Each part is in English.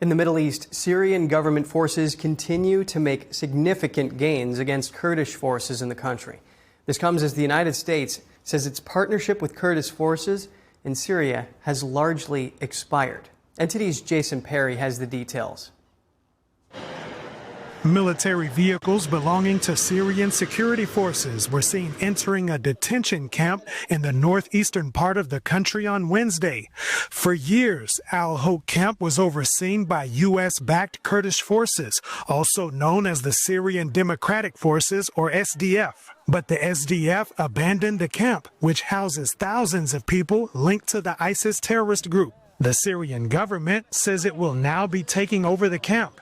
In the Middle East, Syrian government forces continue to make significant gains against Kurdish forces in the country. This comes as the United States says its partnership with Kurdish forces in Syria has largely expired. NTD's Jason Perry has the details. Military vehicles belonging to Syrian security forces were seen entering a detention camp in the northeastern part of the country on Wednesday. For years, Al-Hoq camp was overseen by U.S.-backed Kurdish forces, also known as the Syrian Democratic Forces, or SDF. But the SDF abandoned the camp, which houses thousands of people linked to the ISIS terrorist group. The Syrian government says it will now be taking over the camp.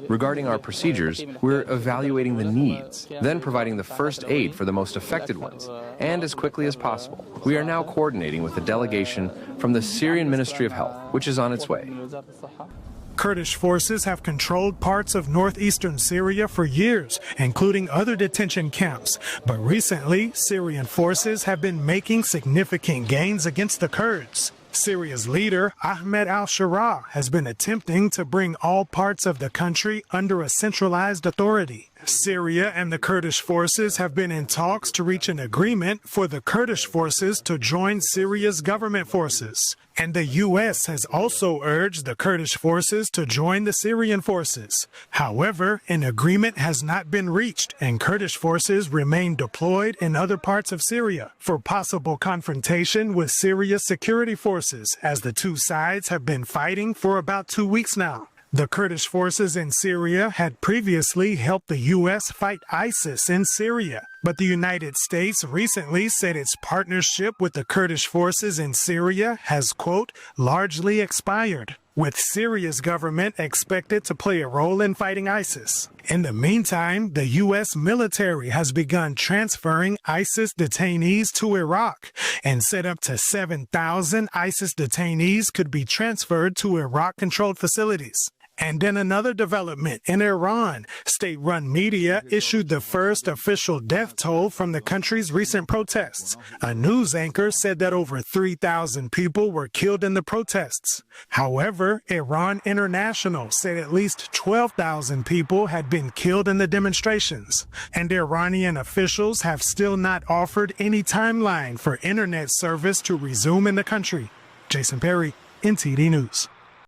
Regarding our procedures, we're evaluating the needs, then providing the first aid for the most affected ones, and as quickly as possible. We are now coordinating with a delegation from the Syrian Ministry of Health, which is on its way. Kurdish forces have controlled parts of northeastern Syria for years, including other detention camps. But recently, Syrian forces have been making significant gains against the Kurds. Syria's leader, Ahmed al-Sharaa, has been attempting to bring all parts of the country under a centralized authority. Syria and the Kurdish forces have been in talks to reach an agreement for the Kurdish forces to join Syria's government forces. And the U.S. has also urged the Kurdish forces to join the Syrian forces. However, an agreement has not been reached, and Kurdish forces remain deployed in other parts of Syria for possible confrontation with Syria's security forces, as the two sides have been fighting for about 2 weeks now. The Kurdish forces in Syria had previously helped the U.S. fight ISIS in Syria, but the United States recently said its partnership with the Kurdish forces in Syria has, quote, largely expired, with Syria's government expected to play a role in fighting ISIS. In the meantime, the U.S. military has begun transferring ISIS detainees to Iraq and said up to 7,000 ISIS detainees could be transferred to Iraq-controlled facilities. And in another development, in Iran, state-run media issued the first official death toll from the country's recent protests. A news anchor said that over 3,000 people were killed in the protests. However, Iran International said at least 12,000 people had been killed in the demonstrations. And Iranian officials have still not offered any timeline for internet service to resume in the country. Jason Perry, NTD News.